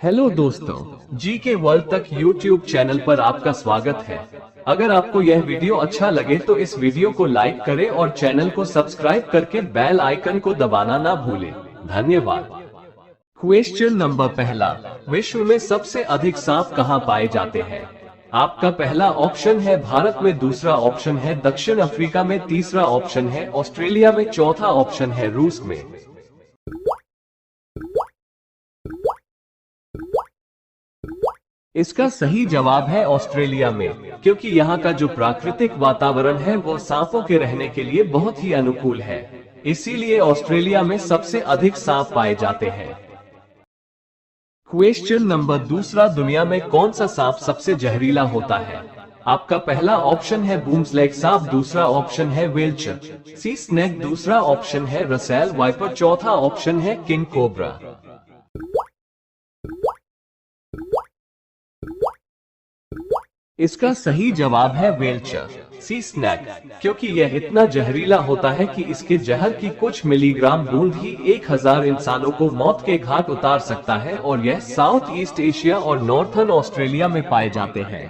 Hello दोस्तों, जी के world तक यूट्यूब चैनल पर आपका स्वागत है। अगर आपको यह वीडियो अच्छा लगे तो इस वीडियो को लाइक करें और चैनल को सब्सक्राइब करके बेल आइकन को दबाना ना भूलें। धन्यवाद। क्वेश्चन नंबर पहला, विश्व में सबसे अधिक सांप कहाँ पाए जाते हैं? आपका पहला ऑप्शन है भारत में, दूसरा ऑप्शन है दक्षिण अफ्रीका में, तीसरा ऑप्शन है ऑस्ट्रेलिया में, चौथा ऑप्शन है रूस में। इसका सही जवाब है ऑस्ट्रेलिया में, क्योंकि यहाँ का जो प्राकृतिक वातावरण है वो सांपों के रहने के लिए बहुत ही अनुकूल है। इसीलिए ऑस्ट्रेलिया में सबसे अधिक सांप पाए जाते हैं। क्वेश्चन नंबर दूसरा, दुनिया में कौन सा सांप सबसे जहरीला होता है? आपका पहला ऑप्शन है बूम्सलैग सांप, दूसरा ऑप्शन है वेल्चर सी स्नेक, दूसरा ऑप्शन है रसेल वाइपर, चौथा ऑप्शन है किंग कोबरा। इसका सही जवाब है वेल्चर सी स्नेक, क्योंकि यह इतना जहरीला होता है कि इसके जहर की कुछ मिलीग्राम बूंद ही 1000 इंसानों को मौत के घाट उतार सकता है और यह साउथ ईस्ट एशिया और नॉर्थर्न ऑस्ट्रेलिया में पाए जाते हैं।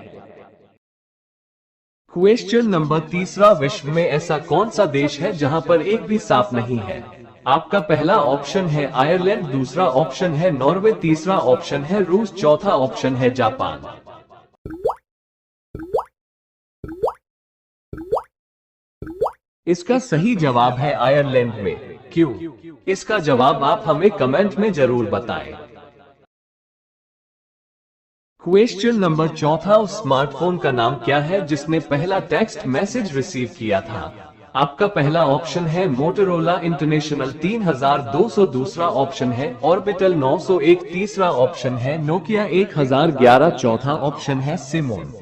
क्वेश्चन नंबर तीसरा, विश्व में ऐसा कौन सा देश है जहां पर एक भी सांप नहीं है? आपका पहला ऑप्शन है आयरलैंड, दूसरा ऑप्शन है नॉर्वे, तीसरा ऑप्शन है रूस, चौथा ऑप्शन है जापान। इसका सही जवाब है आयरलैंड में। क्यों? इसका जवाब आप हमें कमेंट में जरूर बताएं। क्वेश्चन नंबर चौथा, उस स्मार्टफोन का नाम क्या है जिसने पहला टेक्स्ट मैसेज रिसीव किया था? आपका पहला ऑप्शन है मोटोरोला इंटरनेशनल 3200, दूसरा ऑप्शन है ऑर्बिटल 901, तीसरा ऑप्शन है नोकिया 1011, चौथा ऑप्शन है सिमोन।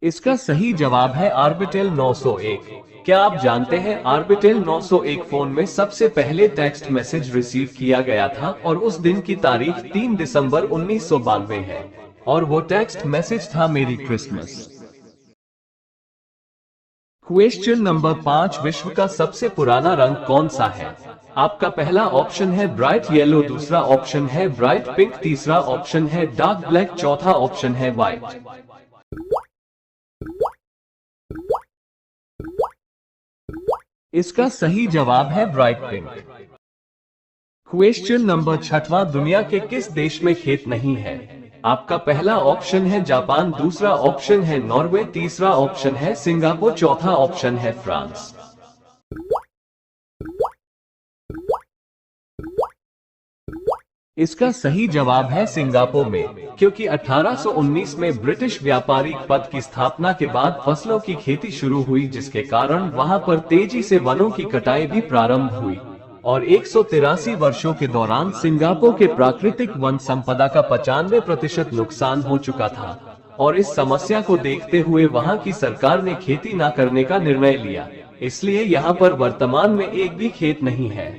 इसका सही जवाब है ऑर्बिटल 901। क्या आप जानते हैं ऑर्बिटल 901 फोन में सबसे पहले टेक्स्ट मैसेज रिसीव किया गया था और उस दिन की तारीख 3 दिसंबर 1992 है और वो टेक्स्ट मैसेज था मेरी क्रिसमस। क्वेश्चन नंबर 5, विश्व का सबसे पुराना रंग कौन सा है? आपका पहला ऑप्शन है ब्राइट येलो, दूसरा ऑप्शन है ब्राइट पिंक, तीसरा ऑप्शन है डार्क ब्लैक, चौथा ऑप्शन है व्हाइट। इसका सही जवाब है ब्राइट पिंक। क्वेश्चन नंबर 6, दुनिया के किस देश में खेत नहीं है? आपका पहला ऑप्शन है जापान, दूसरा ऑप्शन है नॉर्वे, तीसरा ऑप्शन है सिंगापुर, चौथा ऑप्शन है फ्रांस। इसका सही जवाब है सिंगापुर में, क्योंकि 1819 में ब्रिटिश व्यापारिक पद की स्थापना के बाद फसलों की खेती शुरू हुई, जिसके कारण वहां पर तेजी से वनों की कटाई भी प्रारंभ हुई और 183 वर्षों के दौरान सिंगापुर के प्राकृतिक वन संपदा का 95% नुकसान हो चुका था और इस समस्या को देखते हुए वहां की सरकार ने खेती न करने का निर्णय लिया। इसलिए यहाँ पर वर्तमान में एक भी खेत नहीं है।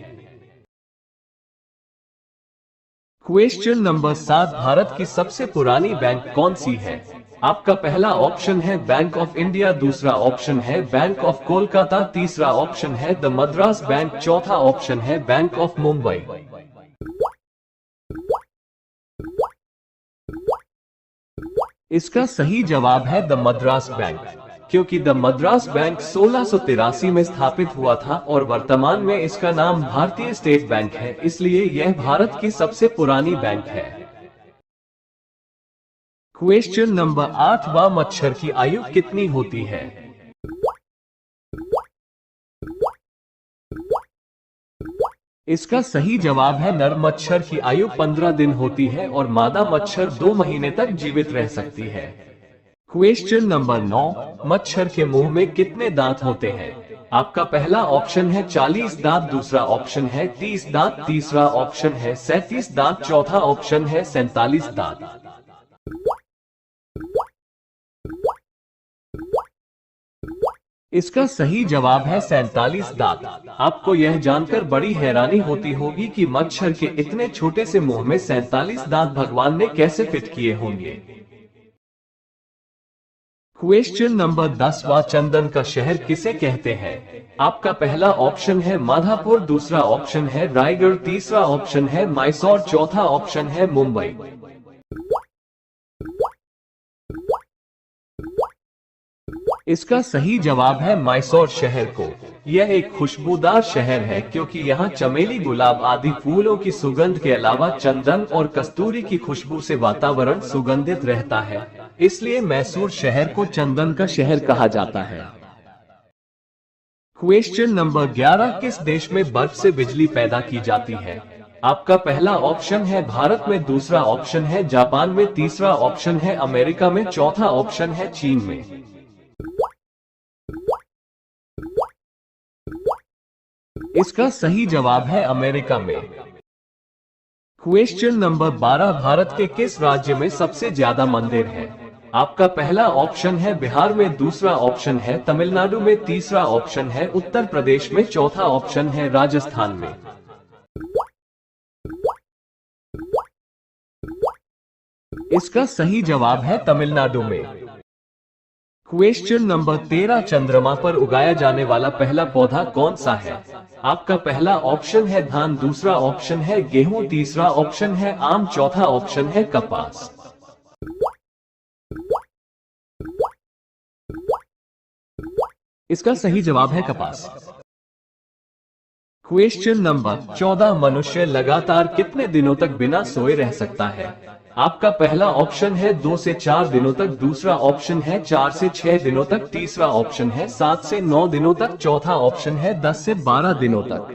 क्वेश्चन नंबर 7, भारत की सबसे पुरानी बैंक कौन सी है? आपका पहला ऑप्शन है बैंक ऑफ इंडिया, दूसरा ऑप्शन है बैंक ऑफ कोलकाता, तीसरा ऑप्शन है द मद्रास बैंक, चौथा ऑप्शन है बैंक ऑफ मुंबई। इसका सही जवाब है द मद्रास बैंक, क्योंकि द मद्रास बैंक 1683 में स्थापित हुआ था और वर्तमान में इसका नाम भारतीय स्टेट बैंक है, इसलिए यह भारत की सबसे पुरानी बैंक है। क्वेश्चन नंबर 8, मच्छर की आयु कितनी होती है? इसका सही जवाब है नर मच्छर की आयु 15 दिन होती है और मादा मच्छर 2 महीने तक जीवित रह सकती है। क्वेश्चन नंबर 9, मच्छर के मुंह में कितने दांत होते हैं? आपका पहला ऑप्शन है 40 दांत, दूसरा ऑप्शन है 30 दांत, तीसरा ऑप्शन है 37 दांत, चौथा ऑप्शन है 47 दांत। इसका सही जवाब है 47 दांत। आपको यह जानकर बड़ी हैरानी होती होगी कि मच्छर के इतने छोटे से मुंह में 47 दांत भगवान ने कैसे फिट किए होंगे। क्वेश्चन नंबर 10वां, चंदन का शहर किसे कहते हैं? आपका पहला ऑप्शन है माधापुर, दूसरा ऑप्शन है रायगढ़, तीसरा ऑप्शन है मैसूर, चौथा ऑप्शन है मुंबई। इसका सही जवाब है मैसूर शहर को। यह एक खुशबूदार शहर है क्योंकि यहाँ चमेली, गुलाब आदि फूलों की सुगंध के अलावा चंदन और कस्तूरी की खुशबू से वातावरण सुगंधित रहता है, इसलिए मैसूर शहर को चंदन का शहर कहा जाता है। क्वेश्चन नंबर 11, किस देश में बर्फ से बिजली पैदा की जाती है? आपका पहला ऑप्शन है भारत में, दूसरा ऑप्शन है जापान में, तीसरा ऑप्शन है अमेरिका में, चौथा ऑप्शन है चीन में। इसका सही जवाब है अमेरिका में। क्वेश्चन नंबर 12, भारत के किस राज्य में सबसे ज्यादा मंदिर है? आपका पहला ऑप्शन है बिहार में, दूसरा ऑप्शन है तमिलनाडु में, तीसरा ऑप्शन है उत्तर प्रदेश में, चौथा ऑप्शन है राजस्थान में। इसका सही जवाब है तमिलनाडु में। क्वेश्चन नंबर 13, चंद्रमा पर उगाया जाने वाला पहला पौधा कौन सा है? आपका पहला ऑप्शन है धान, दूसरा ऑप्शन है गेहूं, तीसरा ऑप्शन है आम, चौथा ऑप्शन है कपास। इसका सही जवाब है कपास। क्वेश्चन नंबर 14, मनुष्य लगातार कितने दिनों तक बिना सोए रह सकता है? आपका पहला ऑप्शन है 2 से 4 दिनों तक, दूसरा ऑप्शन है 4 से 6 दिनों तक, तीसरा ऑप्शन है 7 से 9 दिनों तक, चौथा ऑप्शन है 10 से 12 दिनों तक।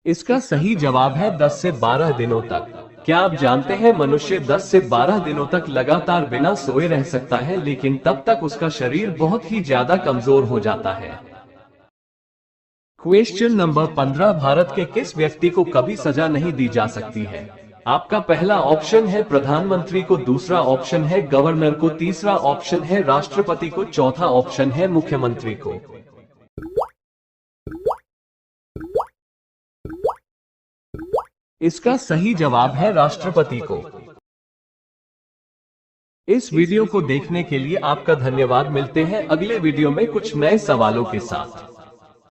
इसका सही जवाब है 10 से 12 दिनों तक। क्या आप जानते हैं मनुष्य 10 से 12 दिनों तक लगातार बिना सोए रह सकता है, लेकिन तब तक उसका शरीर बहुत ही ज्यादा कमजोर हो जाता है। क्वेश्चन नंबर 15, भारत के किस व्यक्ति को कभी सजा नहीं दी जा सकती है? आपका पहला ऑप्शन है प्रधानमंत्री को, दूसरा ऑप्शन है गवर्नर को, तीसरा ऑप्शन है राष्ट्रपति को, चौथा ऑप्शन है मुख्यमंत्री को। इसका सही जवाब है राष्ट्रपति को। इस वीडियो को देखने के लिए आपका धन्यवाद। मिलते हैं अगले वीडियो में कुछ नए सवालों के साथ।